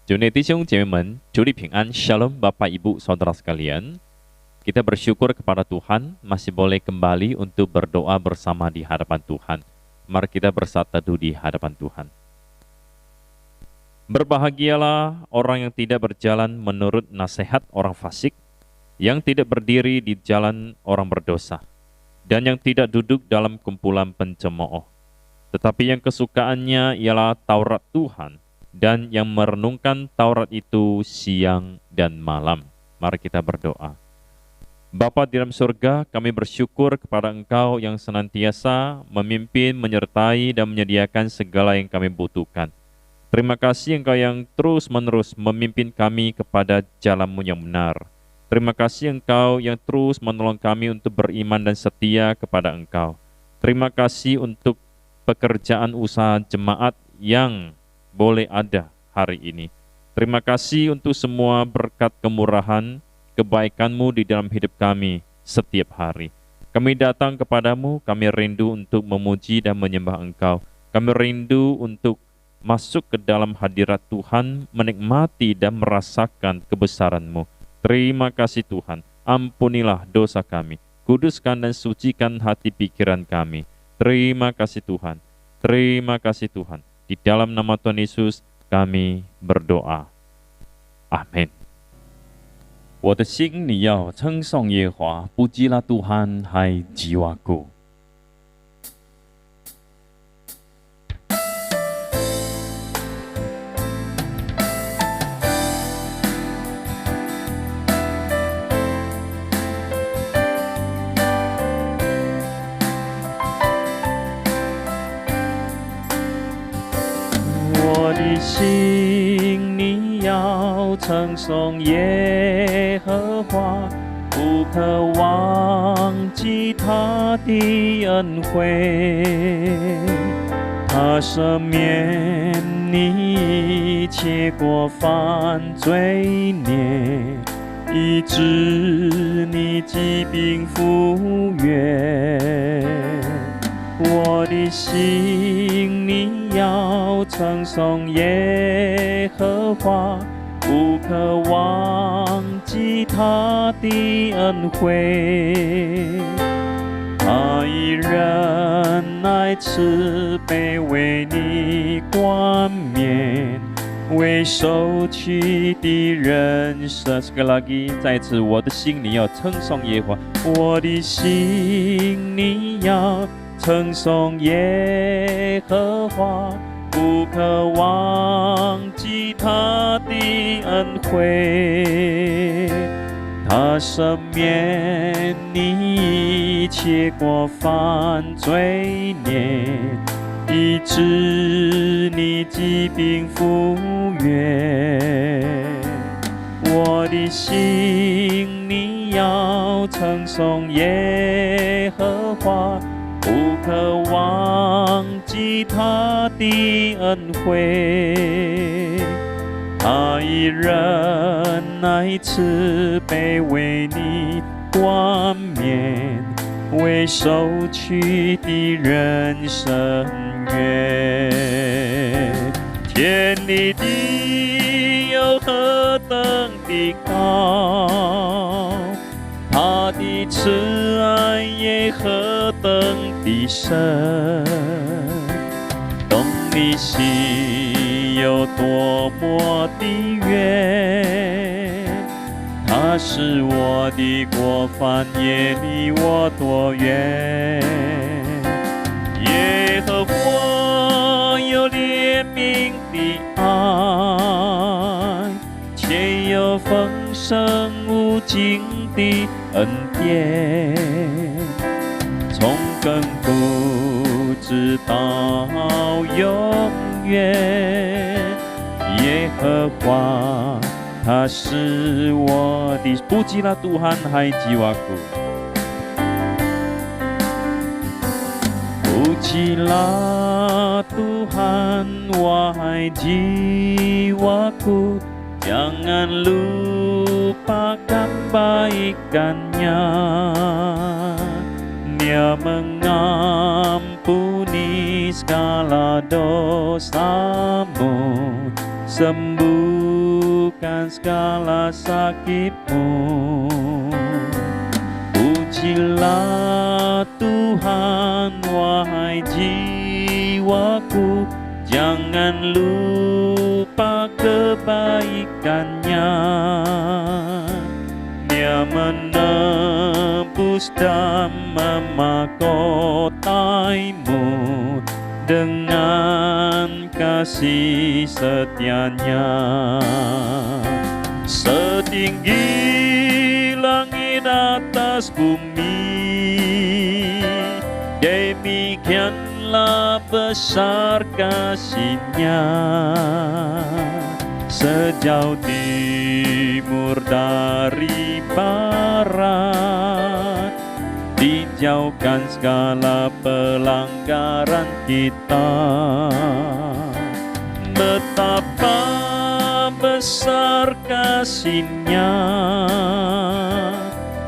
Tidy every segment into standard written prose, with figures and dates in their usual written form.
主内弟兄姐妹们，主里平安, Shalom Bapak Ibu Saudara sekalian. Kita bersyukur kepada Tuhan masih boleh kembali untuk berdoa bersama di hadapan Tuhan. Mari kita bersatu teduh di hadapan Tuhan. Berbahagialah orang yang tidak berjalan menurut nasihat orang fasik, yang tidak berdiri di jalan orang berdosa, dan yang tidak duduk dalam kumpulan pencemooh. Tetapi yang kesukaannya ialah Taurat Tuhan, dan yang merenungkan Taurat itu siang dan malam. Mari kita berdoa. Bapa di dalam surga, kami bersyukur kepada Engkau yang senantiasa memimpin, menyertai, dan menyediakan segala yang kami butuhkan. Terima kasih Engkau yang terus-menerus memimpin kami kepada jalan-Mu yang benar. Terima kasih Engkau yang terus menolong kami untuk beriman dan setia kepada Engkau. Terima kasih untuk pekerjaan usaha jemaat yang boleh ada hari ini. Terima kasih untuk semua berkat kemurahan, kebaikan-Mu di dalam hidup kami setiap hari. Kami datang kepadamu, kami rindu untuk memuji dan menyembah Engkau. Kami rindu untuk masuk ke dalam hadirat Tuhan, menikmati dan merasakan kebesaran-Mu. Terima kasih Tuhan, ampunilah dosa kami, kuduskan dan sucikan hati pikiran kami. Terima kasih Tuhan, terima kasih Tuhan. Di dalam nama Tuhan Yesus kami berdoa. Amin. 我的心你要称颂耶和华，不基拉杜罕还吉瓦古。我的心你要称颂耶和华，不可忘记他的恩惠，他赦免你一切过犯罪孽，医治你疾病复原。我的心你要称颂耶和华，不可忘记他的恩惠，他以仁爱慈悲为你冠冕，为受屈的人舍。Sekali lagi， 再次，我的心你要称颂耶和华，我的心你要称颂耶和华，不可忘记他的恩惠，他赦免你一切过犯罪孽，医治你疾病复原。我的心你要称颂耶和华，不可忘记他的恩惠，他以仁爱慈悲为你冠冕，为受屈的人伸冤。天地地有何等的高，他的慈爱也何等的深，懂你心有多么的远，他使我的过犯也离我多远。耶和华有怜悯的爱，且有丰盛无尽的恩典，从亘古直到永远。耶和华他是我的不基拉杜罕还吉瓦古，不基拉杜罕wahai jiwaku, jangan lupakan kebaikannya. Dia mengampuni segala dosamu, sembuh sembuhkan segala sakitmu. Pujilah Tuhan, wahai jiwaku, jangan lupa kebaikannya. Dia menebus dan memahkotaimu dengan kasih setianya. Setinggi langit atas bumi, demikianlah besar kasih-Nya. Sejauh timur dari barat, dijauhkan segala pelanggaran kita. Betapa besar kasih-Nya,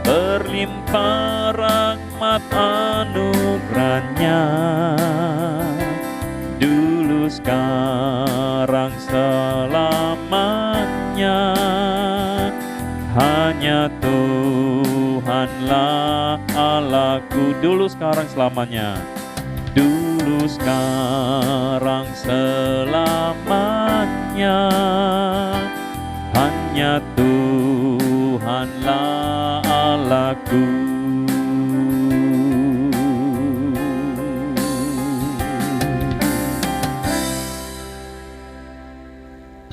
berlimpah rahmat anugerah-Nya. Dulu, sekarang, selamanya, hanya Tuhanlah Allahku. Dulu, sekarang, selamanya. Dulu, sekarang, selamanya, hanya Tuhanlah Allahku.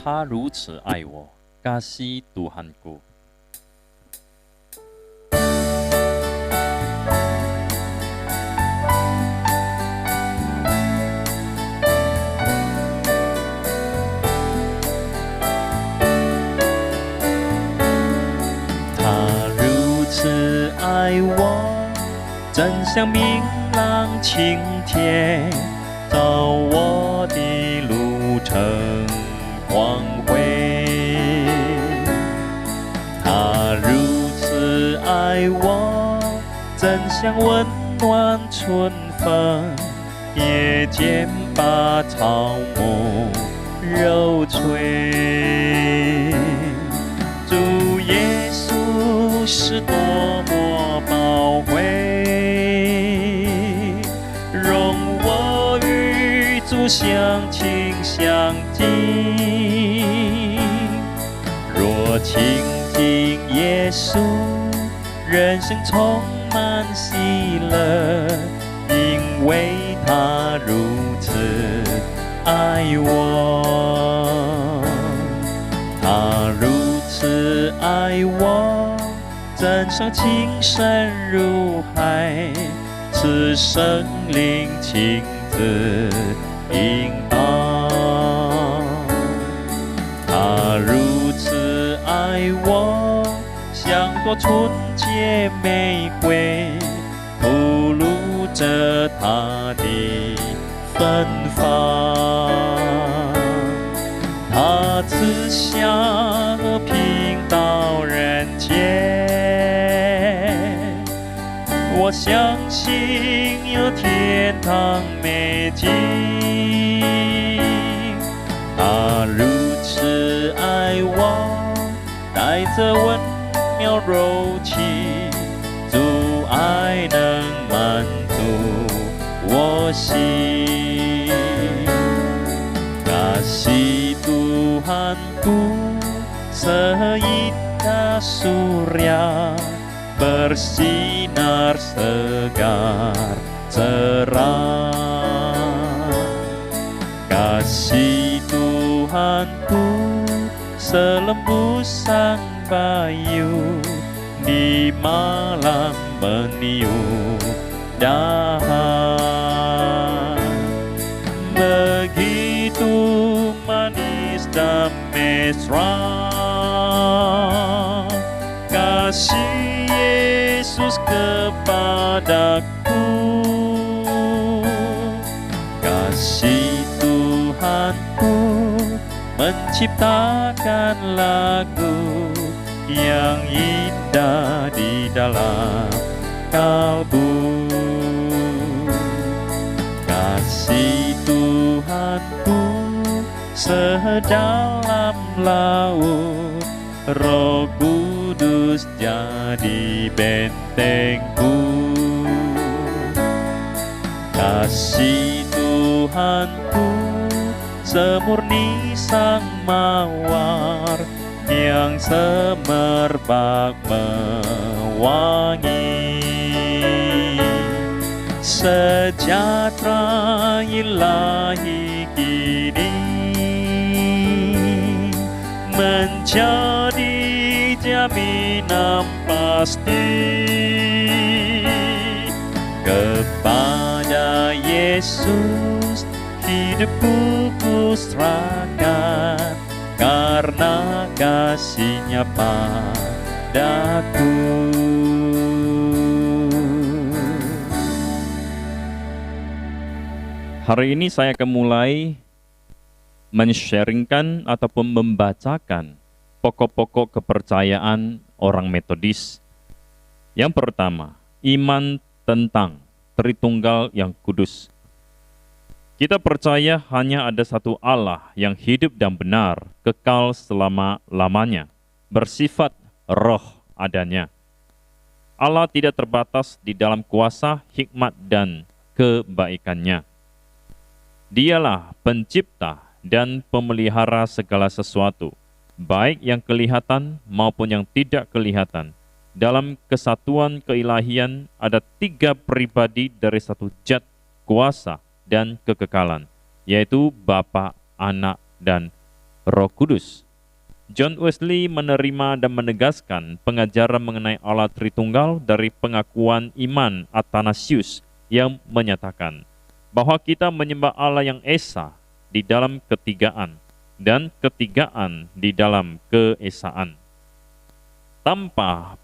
他如此爱我, kasih Tuhanku.他如此爱我，真像明朗晴天，照我的路程光辉。他如此爱我，真像温暖春风，夜间把草木揉吹。主耶稣是多么宝贵，容我与主相亲相近。若亲近耶稣，人生充满喜乐，因为他如此爱我。他如此爱我，真像情深如海，是生灵亲自引导。他如此爱我，像朵纯洁玫瑰，吐露着他的芬芳。他赐下和平到人间，我相信有天堂美景。他如此爱我，带着温柔柔情，主爱能满足我心。kasih Tuhanku seindah surya, bersinar segar cerah. Kasih Tuhanku selembut sang bayu, di malam meniup dahan. Begitu manis dan mesra kasih Yesus kepadaku. Kasih Tuhanku menciptakan lagu yang indah di dalam kalbu. Kasih Tuhanku sedalam laut. Roh Kudus jadi bentengku. Kasih Tuhanku semurni sang mawar, yang semerbak mewangi. Sejahtera ilahi kini menjadi jaminan pasti. Kepada Yesus hidupku kuserahkan, karena kasih-Nya padaku. Hari ini saya akan mulai men-sharingkan ataupun membacakan pokok-pokok kepercayaan orang Metodis. Yang pertama, iman tentang Tritunggal yang kudus. Kita percaya hanya ada satu Allah yang hidup dan benar, kekal selama-lamanya, bersifat roh adanya. Allah tidak terbatas di dalam kuasa, hikmat, dan kebaikannya. Dialah pencipta dan pemelihara segala sesuatu, baik yang kelihatan maupun yang tidak kelihatan. Dalam kesatuan keilahian ada 3 pribadi dari satu zat, kuasa, dan kekekalan, yaitu Bapa, Anak, dan Roh Kudus. John Wesley menerima dan menegaskan pengajaran mengenai Allah Tritunggal dari pengakuan iman Athanasius yang menyatakan bahwa kita menyembah Allah yang esa di dalam ketigaan dan ketigaan di dalam keesaan, tanpa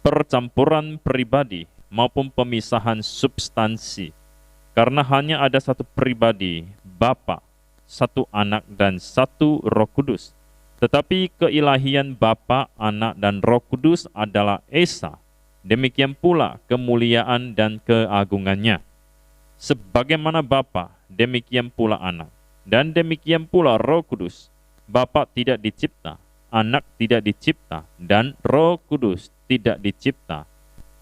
percampuran pribadi maupun pemisahan substansi, karena hanya ada satu pribadi, Bapa, satu Anak, dan satu Roh Kudus. Tetapi keilahian Bapa, Anak, dan Roh Kudus adalah esa, demikian pula kemuliaan dan keagungannya. Sebagaimana Bapa, demikian pula Anak, dan demikian pula Roh Kudus. Bapa tidak dicipta, Anak tidak dicipta, dan Roh Kudus tidak dicipta.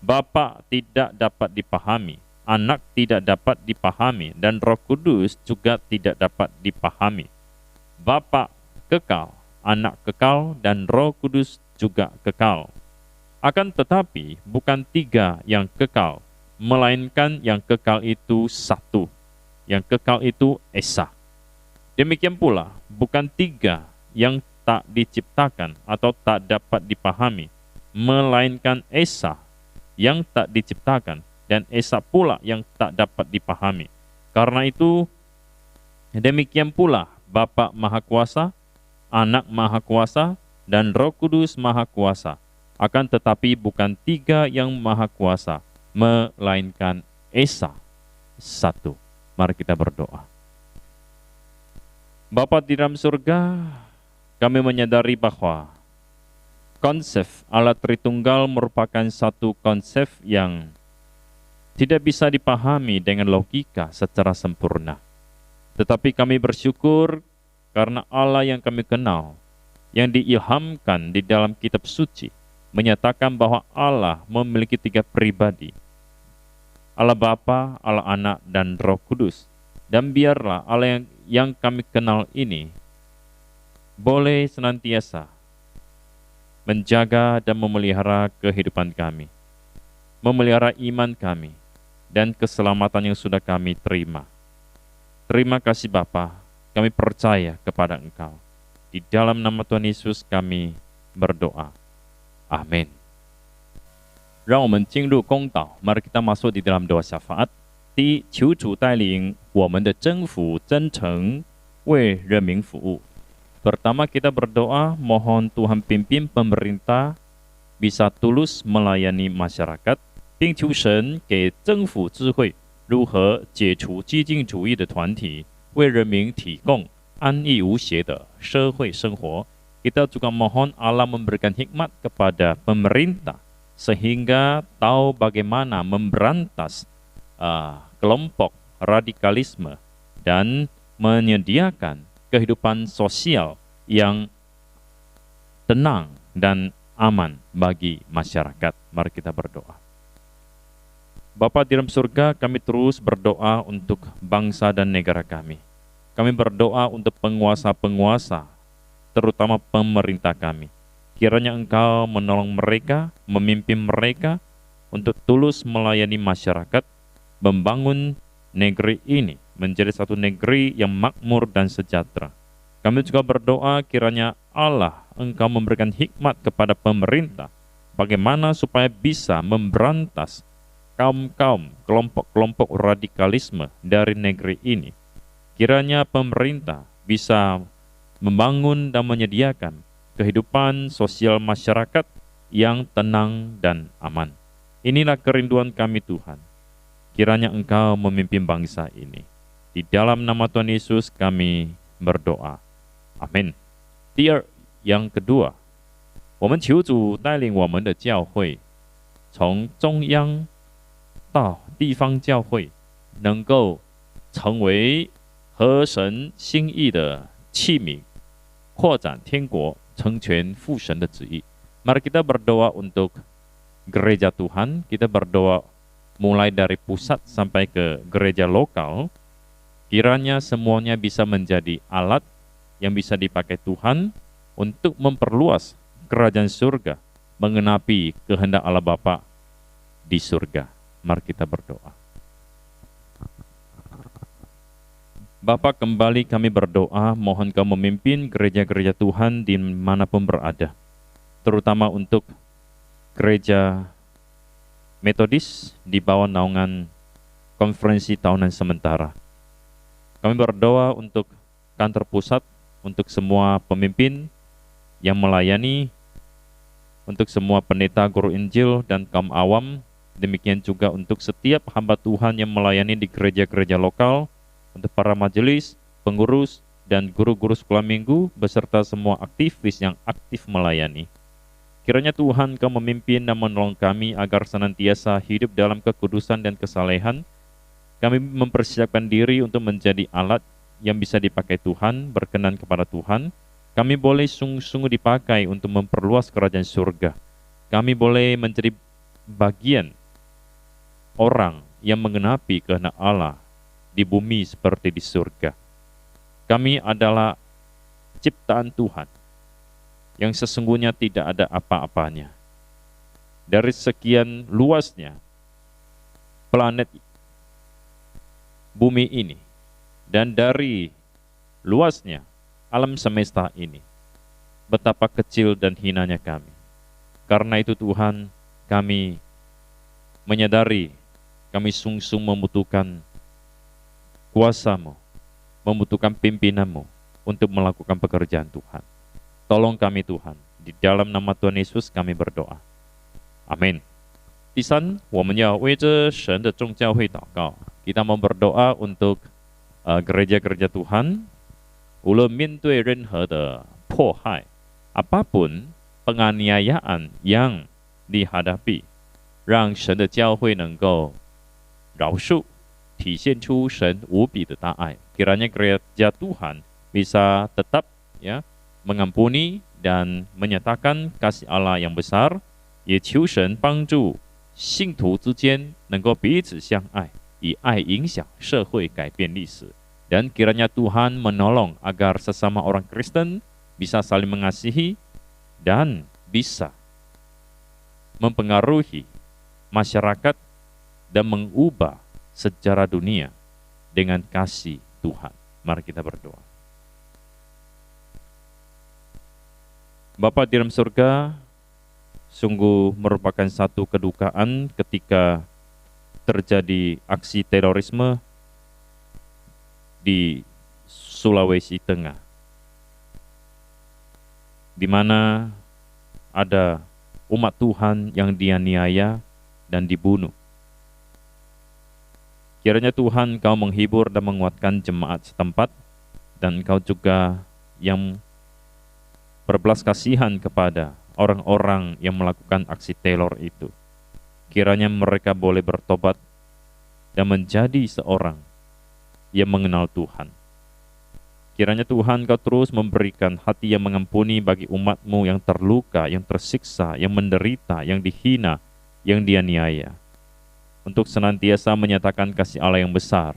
Bapa tidak dapat dipahami, Anak tidak dapat dipahami, dan Roh Kudus juga tidak dapat dipahami. Bapa kekal, Anak kekal, dan Roh Kudus juga kekal. Akan tetapi bukan 3 yang kekal, melainkan yang kekal itu satu. Yang kekal itu esa. Demikian pula bukan 3 yang tak diciptakan atau tak dapat dipahami, melainkan esa yang tak diciptakan, dan esa pula yang tak dapat dipahami. Karena itu, demikian pula Bapa Maha Kuasa, Anak Maha Kuasa, dan Roh Kudus Maha Kuasa. Akan tetapi bukan 3 yang Maha Kuasa, melainkan esa satu. Mari kita berdoa. Bapa di dalam surga, kami menyadari bahwa konsep Allah Tritunggal merupakan satu konsep yang tidak bisa dipahami dengan logika secara sempurna. Tetapi kami bersyukur karena Allah yang kami kenal, yang diilhamkan di dalam kitab suci, menyatakan bahwa Allah memiliki 3 pribadi. Allah Bapa, Allah Anak, dan Roh Kudus. Dan biarlah Allah yang kami kenal ini boleh senantiasa menjaga dan memelihara kehidupan kami, memelihara iman kami, dan keselamatan yang sudah kami terima. Terima kasih Bapa, kami percaya kepada Engkau. Di dalam nama Tuhan Yesus kami berdoa. Amin. 让我们进入公祷. Mari kita masuk di dalam doa syafaat. 第一，求主带领我们的征服真诚，为人民服务. Pertama kita berdoa, mohon Tuhan pimpin pemerintah bisa tulus melayani masyarakat, 并求神给政府智慧，如何解除激进主义的团体，为人民提供安逸无邪的社会生活. Kita juga mohon Allah memberikan hikmat kepada pemerintah sehingga tahu bagaimana memberantas kelompok radikalisme dan menyediakan kehidupan sosial yang tenang dan aman bagi masyarakat. Mari kita berdoa. Bapa di dalam surga, kami terus berdoa untuk bangsa dan negara kami. Kami berdoa untuk penguasa-penguasa, terutama pemerintah kami. Kiranya Engkau menolong mereka, memimpin mereka untuk tulus melayani masyarakat, membangun negeri ini menjadi satu negeri yang makmur dan sejahtera. Kami juga berdoa kiranya Allah Engkau memberikan hikmat kepada pemerintah, bagaimana supaya bisa memberantas kaum-kaum, kelompok-kelompok radikalisme dari negeri ini. Kiranya pemerintah bisa membangun dan menyediakan kehidupan sosial masyarakat yang tenang dan aman. Inilah kerinduan kami Tuhan. Kiranya Engkau memimpin bangsa ini. Di dalam nama Tuhan Yesus kami berdoa. Amin. yang kedua，我们求主带领我们的教会，从中央到地方教会，能够成为合神心意的器皿，扩展天国，成全父神的旨意。Mari kita berdoa untuk gereja Tuhan, kita berdoa mulai dari pusat sampai ke gereja lokal, kiranya semuanya bisa menjadi alat yang bisa dipakai Tuhan untuk memperluas kerajaan surga, mengenapi kehendak Allah Bapa di surga. Mari kita berdoa. Bapa, kembali kami berdoa, mohon Kau memimpin gereja-gereja Tuhan dimanapun berada, terutama untuk gereja Metodis di bawah naungan konferensi tahunan sementara. Kami berdoa untuk kantor pusat, untuk semua pemimpin yang melayani, untuk semua pendeta, guru Injil, dan kaum awam, demikian juga untuk setiap hamba Tuhan yang melayani di gereja-gereja lokal, untuk para majelis, pengurus, dan guru-guru sekolah minggu, beserta semua aktivis yang aktif melayani. Kiranya Tuhan Kau memimpin dan menolong kami agar senantiasa hidup dalam kekudusan dan kesalehan. Kami mempersiapkan diri untuk menjadi alat yang bisa dipakai Tuhan, berkenan kepada Tuhan. Kami boleh sungguh-sungguh dipakai untuk memperluas kerajaan surga. Kami boleh menjadi bagian orang yang menggenapi kehendak Allah di bumi seperti di surga. Kami adalah ciptaan Tuhan yang sesungguhnya tidak ada apa-apanya. Dari sekian luasnya planet bumi ini, dan dari luasnya alam semesta ini, betapa kecil dan hinanya kami. Karena itu Tuhan, kami menyadari kami sungguh membutuhkan kuasa-Mu, membutuhkan pimpinan-Mu untuk melakukan pekerjaan Tuhan. Tolong kami Tuhan, di dalam nama Tuhan Yesus kami berdoa. Amin. 第三，我们要为这神的众教会祷告。Kita mau berdoa untuk gereja-gereja Tuhan, 无论面对任何的迫害, apapun penganiayaan yang dihadapi, 让神的教会能够饶恕，体现出神无比的大爱. Kiranya gereja Tuhan bisa tetap mengampuni dan menyatakan kasih Allah yang besar, 也求神帮助信徒之间能够彼此相爱，以爱影响社会，改变历史. Dan kiranya Tuhan menolong agar sesama orang Kristen bisa saling mengasihi dan bisa mempengaruhi masyarakat dan mengubah sejarah dunia dengan kasih Tuhan. Mari kita berdoa. Bapa di dalam surga, sungguh merupakan satu kedukaan ketika terjadi aksi terorisme di Sulawesi Tengah, di mana ada umat Tuhan yang dianiaya dan dibunuh. Kiranya Tuhan Kau menghibur dan menguatkan jemaat setempat, dan Kau juga yang berbelas kasihan kepada orang-orang yang melakukan aksi teror itu. Kiranya mereka boleh bertobat dan menjadi seorang yang mengenal Tuhan. Kiranya Tuhan Kau terus memberikan hati yang mengampuni bagi umat-Mu yang terluka, yang tersiksa, yang menderita, yang dihina, yang dianiaya. Untuk senantiasa menyatakan kasih Allah yang besar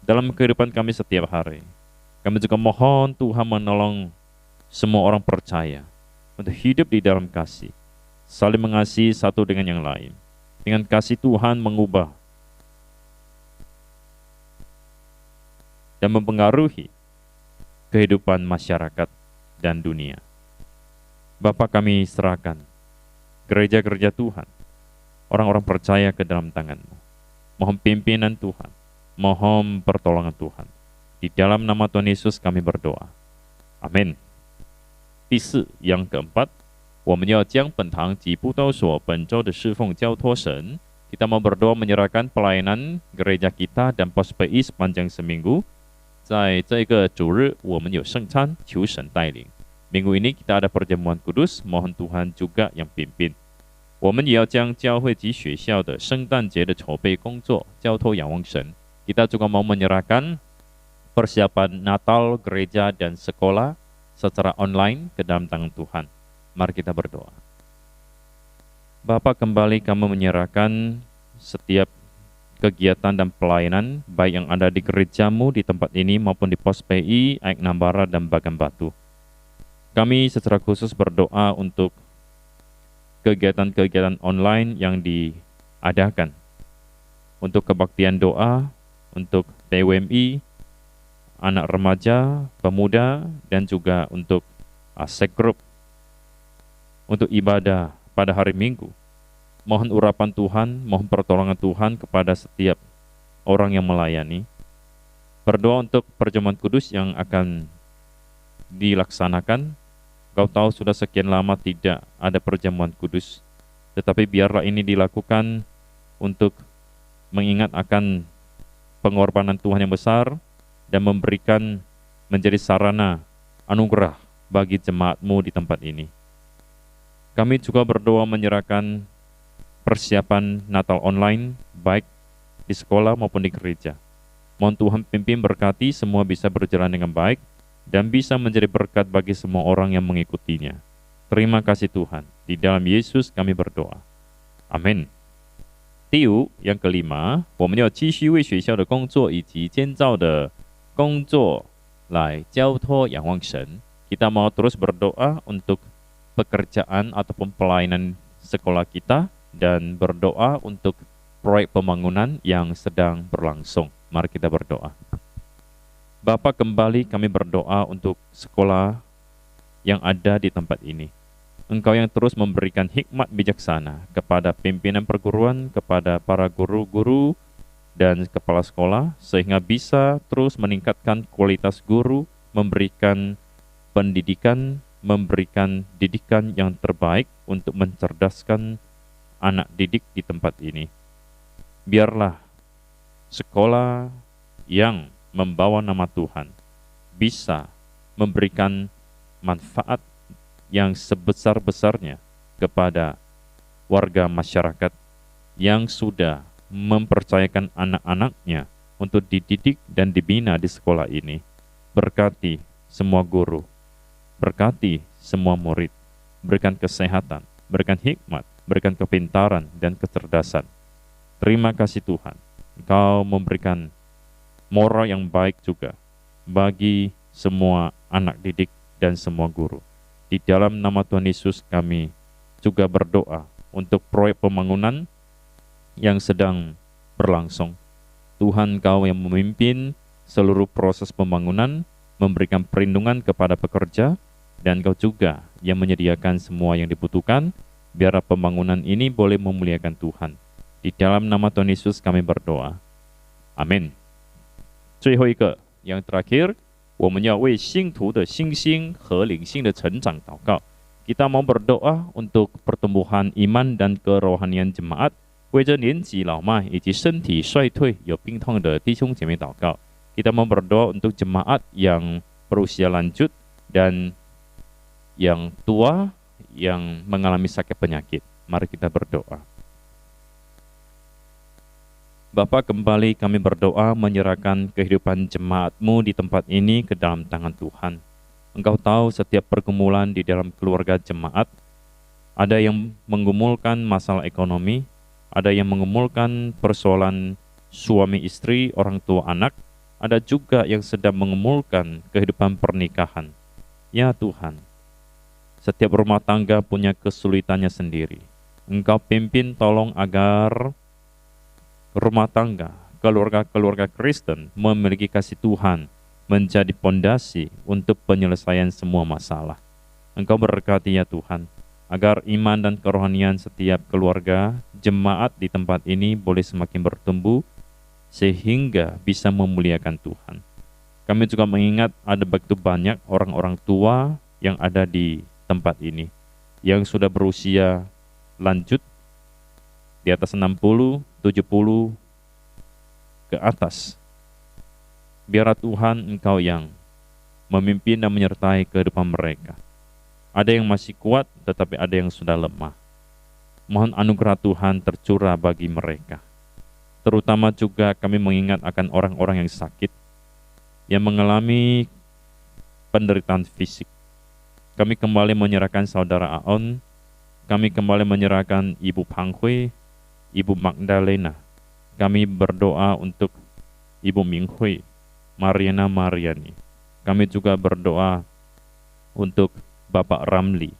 dalam kehidupan kami setiap hari. Kami juga mohon Tuhan menolong semua orang percaya untuk hidup di dalam kasih, saling mengasihi satu dengan yang lain. Dengan kasih Tuhan mengubah dan mempengaruhi kehidupan masyarakat dan dunia. Bapa, kami serahkan gereja-gereja Tuhan, orang-orang percaya ke dalam tangan-Mu. Mohon pimpinan Tuhan, mohon pertolongan Tuhan. Di dalam nama Tuhan Yesus kami berdoa. Amin. 第四, yang keempat, 我们要将本堂及布道所本周的侍奉交托神. Kita mau berdoa menyerahkan pelayanan gereja kita dan pos PI sepanjang seminggu. 在这个主日，我们有圣餐，求神带领。Minggu ini kita ada perjamuan kudus, mohon Tuhan juga yang pimpin. 我们也要将教会及学校的圣诞节的筹备工作交托仰望神。Kita juga mau menyerahkan persiapan Natal gereja dan sekolah secara online ke dalam tangan Tuhan. Mari kita berdoa. Bapa, kembali kami menyerahkan setiap kegiatan dan pelayanan baik yang ada di gereja-Mu di tempat ini maupun di pos PI, Aik Nambara dan Bagan Batu. Kami secara khusus berdoa untuk kegiatan-kegiatan online yang diadakan, untuk kebaktian doa, untuk TWMI, anak remaja, pemuda, dan juga untuk ASEK Group, untuk ibadah pada hari Minggu. Mohon urapan Tuhan, mohon pertolongan Tuhan kepada setiap orang yang melayani. Berdoa untuk perjamuan kudus yang akan dilaksanakan. Kau tahu sudah sekian lama tidak ada perjamuan kudus, tetapi biarlah ini dilakukan untuk mengingat akan pengorbanan Tuhan yang besar dan memberikan menjadi sarana anugerah bagi jemaat-Mu di tempat ini. Kami juga berdoa menyerahkan persiapan Natal online, baik di sekolah maupun di gereja. Mohon Tuhan pimpin berkati semua bisa berjalan dengan baik dan bisa menjadi berkat bagi semua orang yang mengikutinya. Terima kasih Tuhan. Di dalam Yesus kami berdoa. Amin. 第五, yang kelima, 我们要继续为学校的工作以及建造的工作来交托仰望神. Kita mau terus berdoa untuk pekerjaan ataupun pelayanan sekolah kita dan berdoa untuk proyek pembangunan yang sedang berlangsung. Mari kita berdoa. Bapa, kembali kami berdoa untuk sekolah yang ada di tempat ini. Engkau yang terus memberikan hikmat bijaksana kepada pimpinan perguruan, kepada para guru-guru dan kepala sekolah, sehingga bisa terus meningkatkan kualitas guru, memberikan pendidikan, memberikan didikan yang terbaik untuk mencerdaskan anak didik di tempat ini. Biarlah sekolah yang membawa nama Tuhan bisa memberikan manfaat yang sebesar-besarnya kepada warga masyarakat yang sudah mempercayakan anak-anaknya untuk dididik dan dibina di sekolah ini. Berkati semua guru, berkati semua murid, berikan kesehatan, berikan hikmat, berikan kepintaran dan kecerdasan. Terima kasih Tuhan, Engkau memberikan moral yang baik juga bagi semua anak didik dan semua guru. Di dalam nama Tuhan Yesus kami juga berdoa untuk proyek pembangunan yang sedang berlangsung. Tuhan, Kau yang memimpin seluruh proses pembangunan, memberikan perlindungan kepada pekerja, dan Kau juga yang menyediakan semua yang dibutuhkan, biar pembangunan ini boleh memuliakan Tuhan. Di dalam nama Tuhan Yesus kami berdoa. Amin. 最后一个, yang terakhir, 我们要为信徒的信心和灵性的成长祷告. Kita mau berdoa untuk pertumbuhan iman dan kerohanian jemaat, 为着年纪老迈以及身体衰退有病痛的弟兄姐妹祷告. Kita mau berdoa untuk jemaat yang berusia lanjut dan yang tua yang mengalami sakit penyakit. Mari kita berdoa. Bapa, kembali kami berdoa menyerahkan kehidupan jemaat-Mu di tempat ini ke dalam tangan Tuhan. Engkau tahu setiap pergumulan di dalam keluarga jemaat, ada yang menggumulkan masalah ekonomi, ada yang menggumulkan persoalan suami istri, orang tua anak, ada juga yang sedang menggumulkan kehidupan pernikahan. Ya Tuhan, setiap rumah tangga punya kesulitannya sendiri. Engkau pimpin tolong agar rumah tangga, keluarga-keluarga Kristen memiliki kasih Tuhan menjadi pondasi untuk penyelesaian semua masalah. Engkau berkati ya Tuhan, agar iman dan kerohanian setiap keluarga, jemaat di tempat ini boleh semakin bertumbuh, sehingga bisa memuliakan Tuhan. Kami juga mengingat ada begitu banyak orang-orang tua yang ada di tempat ini, yang sudah berusia lanjut, di atas 60, 70 ke atas. Biarlah Tuhan Engkau yang memimpin dan menyertai kehidupan mereka. Ada yang masih kuat, tetapi ada yang sudah lemah. Mohon anugerah Tuhan tercurah bagi mereka. Terutama juga kami mengingat akan orang-orang yang sakit, yang mengalami penderitaan fisik. Kami kembali menyerahkan saudara Aon, kami kembali menyerahkan Ibu Panghui, Ibu Magdalena. Kami berdoa untuk Ibu Minghui, Mariana Mariani. Kami juga berdoa untuk Bapak Ramli.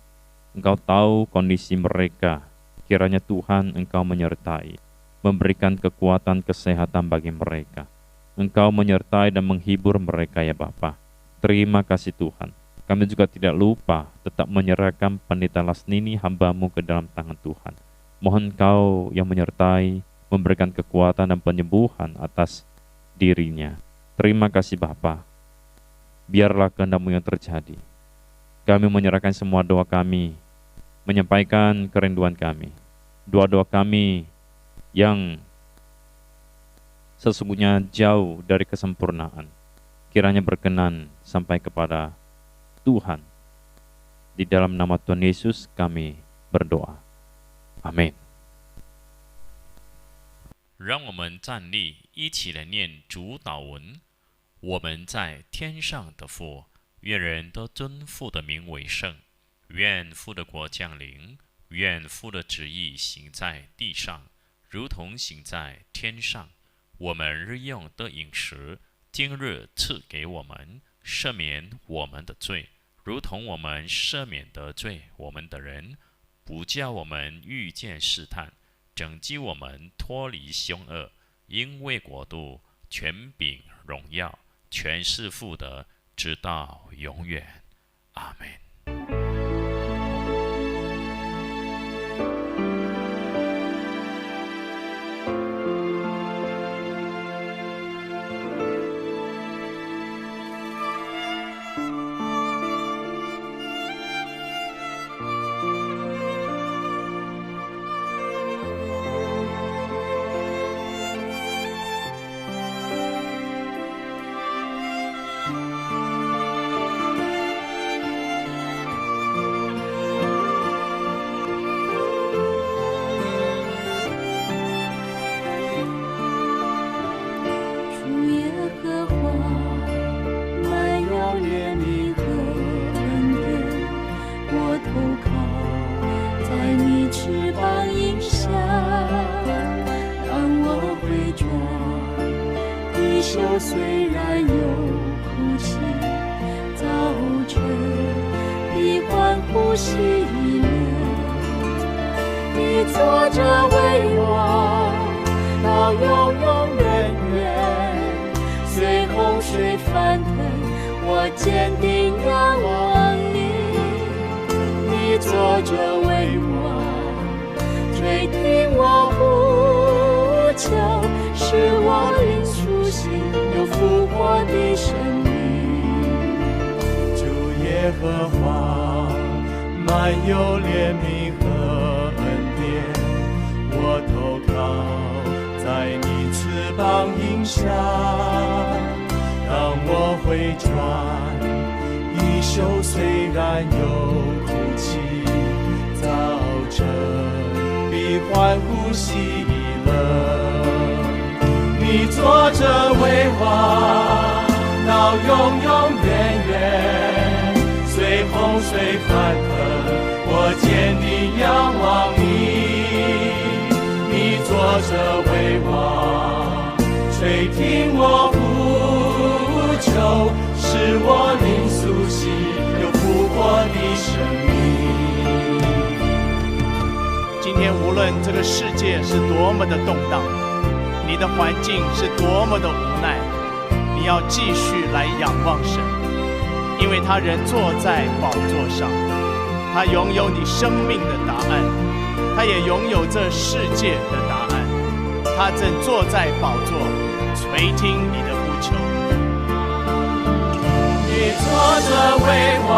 Engkau tahu kondisi mereka. Kiranya Tuhan Engkau menyertai, memberikan kekuatan kesehatan bagi mereka. Engkau menyertai dan menghibur mereka ya Bapa. Terima kasih Tuhan. Kami juga tidak lupa tetap menyerahkan Pendeta Lasnini hamba-Mu ke dalam tangan Tuhan. Mohon Engkau yang menyertai, memberikan kekuatan dan penyembuhan atas dirinya. Terima kasih Bapa. Biarlah kehendak-Mu yang terjadi. Kami menyerahkan semua doa kami, menyampaikan kerinduan kami. Doa-doa kami yang sesungguhnya jauh dari kesempurnaan, kiranya berkenan sampai kepada Tuhan. Di dalam nama Tuhan Yesus kami berdoa. Amin. 让我们站立，一起来念主祷文。我们在天上的父，愿人都尊父的名为圣。愿父的国降临，愿父的旨意行在地上，如同行在天上。我们日用的饮食，今日赐给我们，赦免我们的罪，如同我们赦免得罪我们的人，不叫我们遇见试探，拯救我们脱离凶恶。因为国度、权柄、荣耀，全是父的，直到永远。阿们。虽然有哭泣，早晨必欢呼喜乐。你坐着为王，到永永远远。随洪水翻腾，我坚定仰望你。你坐着为王，垂听我呼求，使我灵苏醒。有复活的生命，主耶和华满有怜悯和恩典，我投靠在你翅膀荫下。当我回转，衣袖虽然有哭泣，早晨必欢呼喜乐。你坐着为王，到永永远远。随洪水翻腾，我坚定仰望你。你坐着为王，垂听我呼求，使我灵苏醒，有复活的生命。今天无论这个世界是多么的动荡，你的环境是多么的无奈，你要继续来仰望神，因为他仍坐在宝座上，他拥有你生命的答案，他也拥有这世界的答案，他正坐在宝座，垂听你的呼求。你坐着为王，